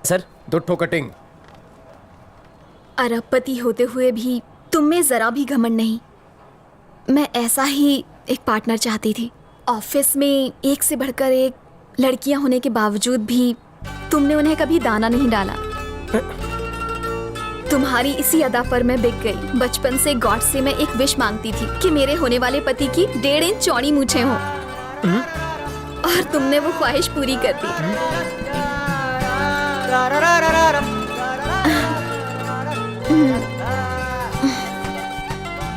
Sir, 2 ठो cutting. अरबपति होते हुए भी तुम में जरा भी घमंड नहीं। मैं ऐसा ही एक पार्टनर चाहती थी। ऑफिस में एक से बढ़कर एक लड़कियां होने के बावजूद भी तुमने उन्हें कभी दाना नहीं डाला। तुम्हारी इसी अदा पर मैं बिक गई। बचपन से गॉड से मैं एक विश मांगती थी कि मेरे होने वाले पति की 1.5 इंच चौड़ी मूछें हों, और तुमने वो ख्वाहिश पूरी कर दी।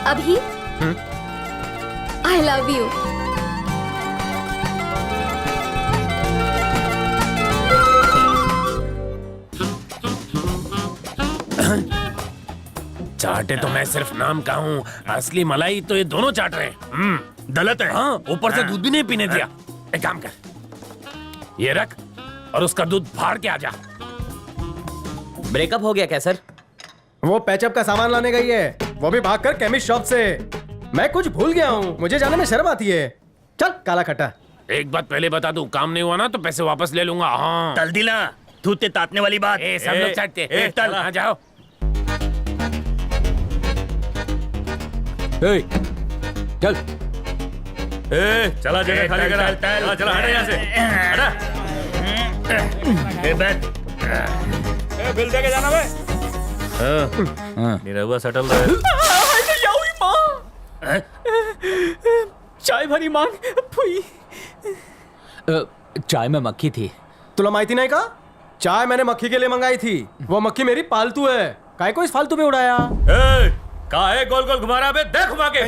अभी आई लव यू। चाटे तो मैं सिर्फ नाम का हूँ, असली मलाई तो ये दोनों चाट रहे हैं। गलत है। हाँ, ऊपर से दूध भी नहीं पीने दिया। एक काम कर, ये रख और उसका दूध फाड़ के आ जा। ब्रेकअप हो गया क्या सर? वो पैचअप का सामान लाने गई है, वो भी भागकर केमिस्ट शॉप से। मैं कुछ भूल गया हूँ, मुझे जाने में शर्म आती है। चल काला खट्टा। एक बात पहले बता दूं, काम नहीं हुआ ना तो पैसे वापस ले लूंगा। हाँ, तल दिला, थूते तातने वाली बात। सब लोग चाटते। तल। हाँ, जाओ। चल। चला जगह खाली करा। चला चला, हट यहाँ से, हट। बैठ। बिल दे के जाना बे। निरहुआ सेटल रहे। चाय भरी मांग। चाय में मक्खी थी। तुला माहिती नहीं का? चाय मैंने मक्खी के लिए मंगाई थी। वो मक्खी मेरी पालतू है, काहे को इस फालतू पे उड़ाया? काहे गोल गोल घुमा रहा बे? देख घुमा के।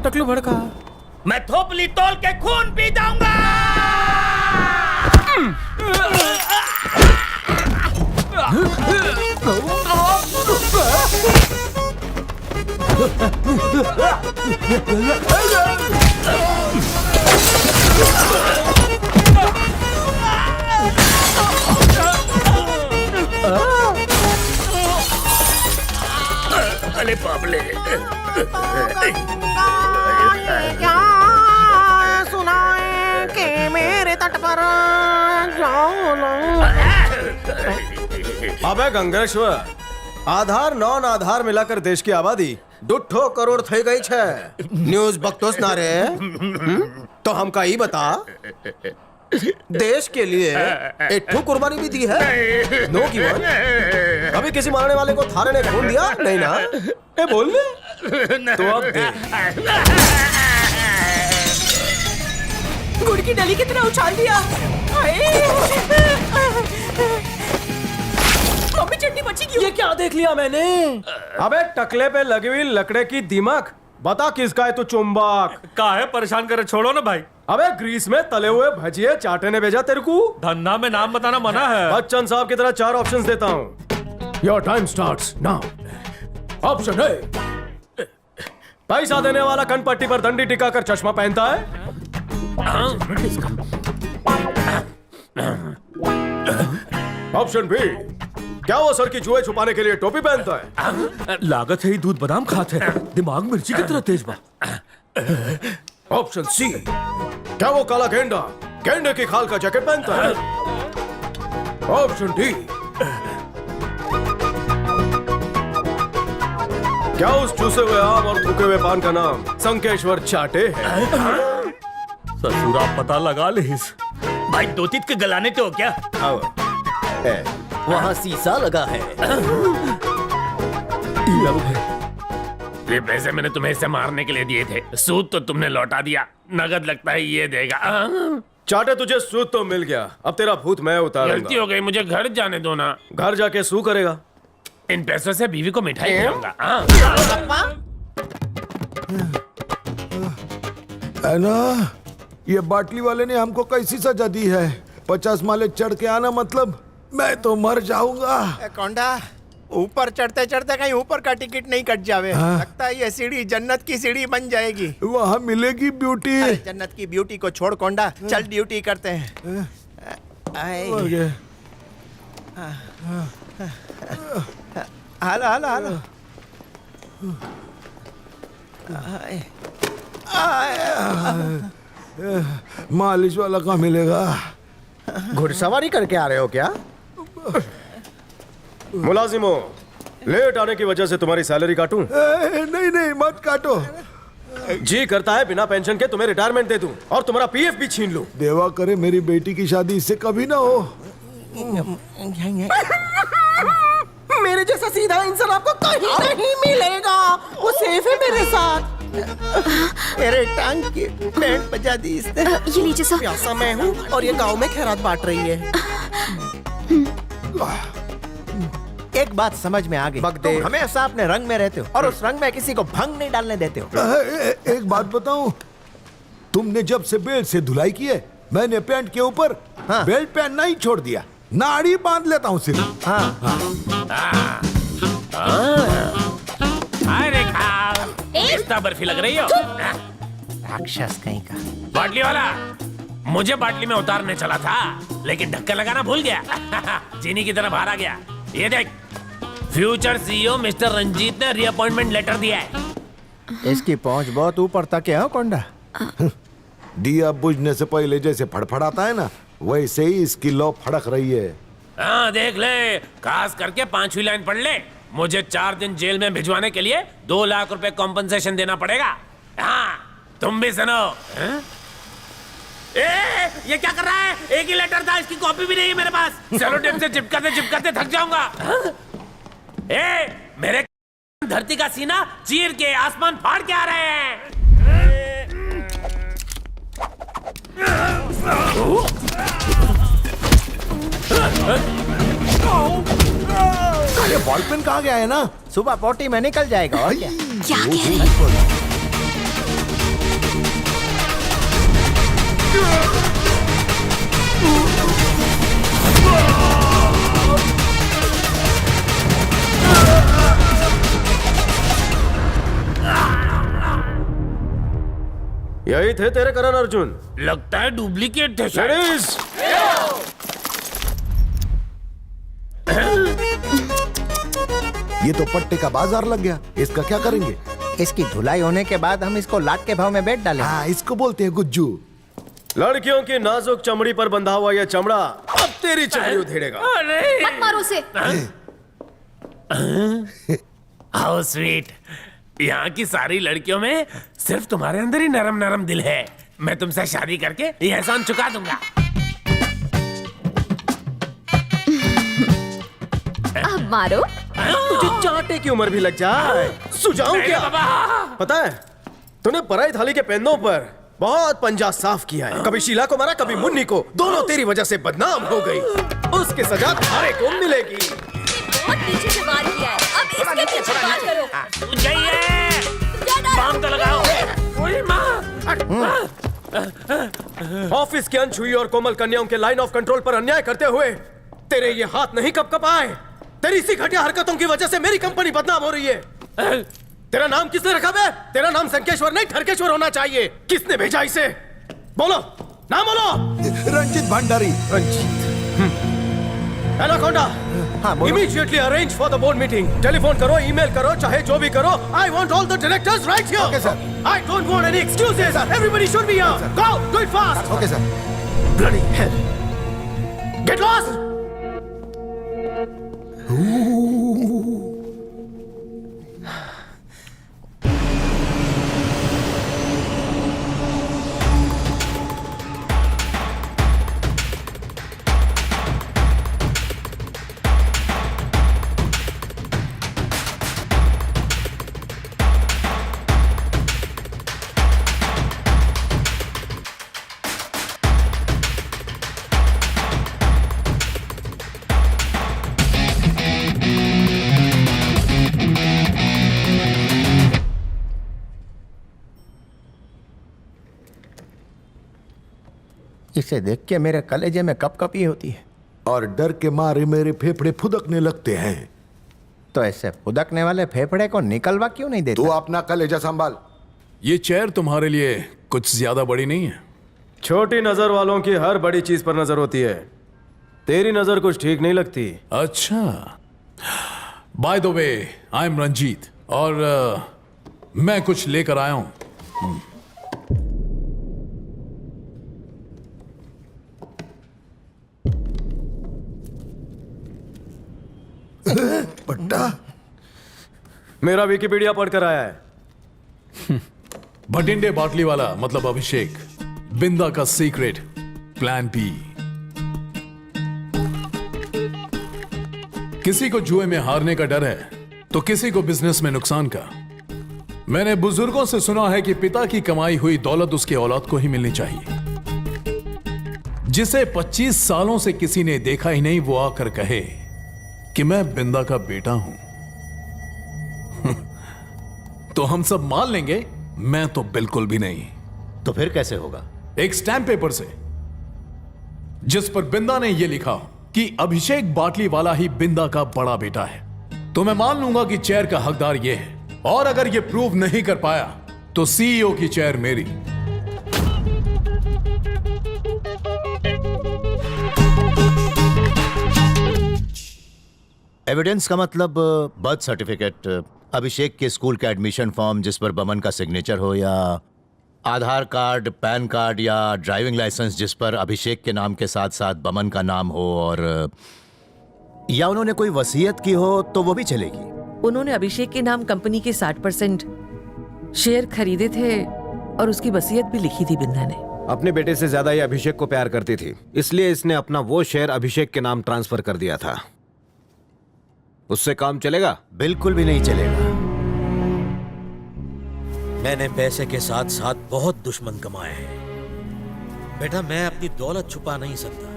टकलू भड़का। मैं थोपली तोल के खून पी जाऊंगा। अरे बाबले। क्या सुनाए कि मेरे तट पर अबे गंगेश्वर, आधार नॉन आधार मिलाकर देश की आबादी 2 करोड़ થઈ ગઈ છે। न्यूज बकतोस ना रे। तो हमका ही बता, देश के लिए एक ठो कुर्बानी भी दी है। नो की वन। कभी किसी मरने वाले को थाने ने खून दिया नहीं ना? ए बोल ले। तो अब दे। गुड़ की डली की तरह उछाल दिया। मम्मी चटनी बची क्यों? ये क्या देख लिया मैंने? अबे टकले पे लगी हुई लकड़े की दीमक, बता किसका है तू चुंबक? काहे परेशान करे, छोड़ो ना भाई। अबे ग्रीस में तले हुए भजिए चाटे ने भेजा तेरे को। धंधा में नाम बताना मना है। बच्चन साहब की तरह 4 ऑप्शंस देता हूँ। Your time starts now. Option A, पैसा देने वाला कनपट्टी पर दंडी टिकाकर चश्मा पहनता है। ऑप्शन बी, क्या वो सर की जुए छुपाने के लिए टोपी पहनता है? लागत है ही दूध बादाम खाते हैं, दिमाग मिर्ची की तरह तेज बा। ऑप्शन सी, क्या वो काला गेंडा गेंडे की खाल का जैकेट पहनता है? ऑप्शन डी, क्या उस चूसे हुए आम और थूके हुए पान का नाम संकेश्वर चाटे है? ससुरा पता लगा ले भाई। 2 तीत के गलाने तो क्या? वहाँ शीशा लगा है। ये पैसे मैंने तुम्हें इसे मारने के लिए दिए थे, सूद तो तुमने लौटा दिया। नगद लगता है ये देगा। चाटे तुझे सूद तो मिल गया, अब तेरा भूत मैं उतारूंगा। गलती हो गई, मुझे घर जाने दो ना। घर जाके सू करेगा। इन पैसों से बीवी को मिठाई खिलाऊंगा। है ना, ये बाटली वाले ने हमको कैसी सजा दी है। 50 माले चढ़ के आना मतलब मैं तो मर जाऊंगा। कौंडा, ऊपर चढ़ते चढ़ते कहीं ऊपर का टिकट नहीं कट जावे। लगता है ये सीढ़ी जन्नत की सीढ़ी बन जाएगी। वहाँ मिलेगी ब्यूटी। जन्नत की ब्यूटी को छोड़ कौंडा, चल ड्यूटी करते हैं। हालो हालो हालो। मालिश वाला कहाँ मिलेगा? घुड़सवारी करके आ रहे हो क्या? मुलाजिमों, लेट आने की वजह से तुम्हारी सैलरी काटूं? नहीं नहीं मत काटो। जी करता है बिना पेंशन के तुम्हें रिटायरमेंट दे दूं और तुम्हारा पीएफ भी छीन लूं। देवा करे मेरी बेटी की शादी इससे कभी ना हो। मेरे जैसा सीधा इंसान आपको कहीं नहीं मिलेगा। वो सेफ है मेरे साथ। मेरे टांग की बैंड बजा दी इसने। ये लीजिए सर। प्यासा मैं हूँ और ये गांव में खैरात बांट रही है। एक बात समझ में आ गई। तुम हमेशा अपने रंग में रहते हो और उस रंग में किसी को भंग नहीं डालने देते हो। एक बात बताऊं, तुमने जब से बेल्ट से धुलाई की है, मैंने पैंट के ऊपर बेल्ट पहनना ही छोड़ दिया। नाड़ी बांध लेता हूँ सिर्फ। हाय रेखा, कितना बर्फी लग रही हो। राक्षस कहीं का। बाटली वाला, मुझे बाटली में उतारने चला था लेकिन ढक्कन लगाना भूल गया। चीनी की तरफ हारा गया। ये देख, फ्यूचर सीईओ मिस्टर रंजीत ने रीअपॉइंटमेंट लेटर दिया है। इसकी पहुंच बहुत ऊपर तक है कोंडा। दिया बुझने से पहले जैसे फड़फड़ाता है ना, वैसे ही इसकी लौ फड़क रही है। हाँ देख ले, खास करके 5वीं लाइन पढ़ ले। मुझे 4 दिन जेल में भिजवाने के लिए 2 लाख रुपए कॉम्पनसेशन देना पड़ेगा। हाँ, तुम भी सुनो। ये क्या कर रहा है? एक ही लेटर था, इसकी कॉपी भी नहीं है मेरे पास। सेलो टेप से चिपकाते थक जाऊंगा। मेरे धरती का सीना चीर के आसमान फाड़ के आ रहे हैं। अरे बॉल पेन कहाँ गया है ना? सुबह पोटी में निकल जाएगा और क्या? क्या कह रहे हैं? यही थे तेरे करण अर्जुन? लगता है डुप्लीकेट थे शायद। लेडीज, ये तो पट्टे का बाजार लग गया। इसका क्या करेंगे? इसकी धुलाई होने के बाद हम इसको लाट के भाव में बेच डालेंगे। हाँ, इसको बोलते हैं गुज्जू। लड़कियों की नाजुक चमड़ी पर बंधा हुआ यह चमड़ा अब तेरी चमड़ी उधेड़ेगा। मत मारो उसे। How sweet. यहाँ की सारी लड़कियों में सिर्फ तुम्हारे अंदर ही नरम नरम दिल है। मैं तुमसे शादी करके ये एहसान चुका दूंगा। अब मारो। तुझे चाटे की उम्र भी लग जाए, सुझाऊं क्या? बाबा, पता है, तूने पराई थाली के पेंदों पर बहुत पंजा साफ किया है। कभी शीला को मारा, कभी मुन्नी को। दोनों तेरी वजह से बदनाम हो गई। उसकी सजा तुम्हारे को मिलेगी। बहुत पीछे से वार किया है, अब इसके पीछे वार करो। जाइए, बाम तो लगाओ। ओए माँ। ऑफिस की अनछुई और कोमल कन्याओं के लाइन ऑफ कंट्रोल पर अन्याय करते हुए तेरे ये हाथ नहीं कपकपाए। तेरी इसी घटिया हरकतों की वजह से मेरी कंपनी बदनाम हो रही है। तेरा नाम किसने रखा बे? तेरा नाम संकेश्वर नहीं ठरकेश्वर होना चाहिए। किसने भेजा इसे? बोलो, नाम बोलो। रंजीत भंडारी। रंजीत। एनाकोंडा, हाँ, बोलो। Immediately arrange for the board meeting. Telephone करो, ईमेल करो, चाहे जो भी करो। I want all the directors right here. Okay, sir. I don't want any excuses. Everybody should be here. Go, do it fast. Okay sir. Bloody hell. Get lost. इसे देख के मेरे कलेजे में कपकपी होती है। और डर के मारे मेरे फेफड़े फुदकने लगते हैं। तो ऐसे फुदकने वाले फेफड़े को निकलवा क्यों नहीं देता? तू अपना कलेजा संभाल। ये चेयर तुम्हारे लिए कुछ ज्यादा बड़ी नहीं है। छोटी नजर वालों की हर बड़ी चीज पर नजर होती है। तेरी नजर कुछ ठीक नहीं लगती। अच्छा, by the way, I am Ranjit और मैं कुछ लेकर आया हूं। पट्टा मेरा विकिपीडिया पढ़कर आया है। भटिंडे बाटली वाला मतलब अभिषेक, बिंदा का सीक्रेट प्लान बी। किसी को जुए में हारने का डर है तो किसी को बिजनेस में नुकसान का। मैंने बुजुर्गों से सुना है कि पिता की कमाई हुई दौलत उसकी औलाद को ही मिलनी चाहिए। जिसे 25 सालों से किसी ने देखा ही नहीं वो आकर कहे कि मैं बिंदा का बेटा हूं तो हम सब मान लेंगे, मैं तो बिल्कुल भी नहीं। तो फिर कैसे होगा? एक स्टैंप पेपर से जिस पर बिंदा ने यह लिखा कि अभिषेक बाटली वाला ही बिंदा का बड़ा बेटा है, तो मैं मान लूंगा कि चेयर का हकदार यह है। और अगर यह प्रूव नहीं कर पाया तो सीईओ की चेयर मेरी। एविडेंस का मतलब बर्थ सर्टिफिकेट, अभिषेक के स्कूल का एडमिशन फॉर्म जिस पर बमन का सिग्नेचर हो, या आधार कार्ड, पैन कार्ड या ड्राइविंग लाइसेंस जिस पर अभिषेक के नाम के साथ साथ बमन का नाम हो, और या उन्होंने कोई वसीयत की हो तो वो भी चलेगी। उन्होंने अभिषेक के नाम कंपनी के 60% शेयर खरीदे थे और उसकी वसीयत भी लिखी थी बिंदा ने। अपने बेटे से ज्यादा ये अभिषेक को प्यार करती थी, इसलिए इसने अपना वो शेयर अभिषेक के नाम ट्रांसफर कर दिया था। उससे काम चलेगा? बिल्कुल भी नहीं चलेगा। मैंने पैसे के साथ साथ बहुत दुश्मन कमाए हैं बेटा। मैं अपनी दौलत छुपा नहीं सकता।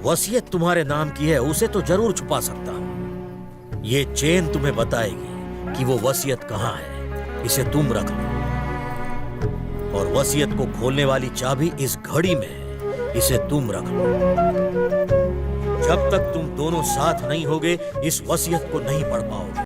वसीयत तुम्हारे नाम की है, उसे तो जरूर छुपा सकता हूं। ये चेन तुम्हें बताएगी कि वो वसीयत कहां है। इसे तुम रख लो। और वसीयत को खोलने वाली चाबी इस घड़ी में है। इसे तुम रख लो। जब तक तुम दोनों साथ नहीं होगे इस वसीयत को नहीं पढ़ पाओगे।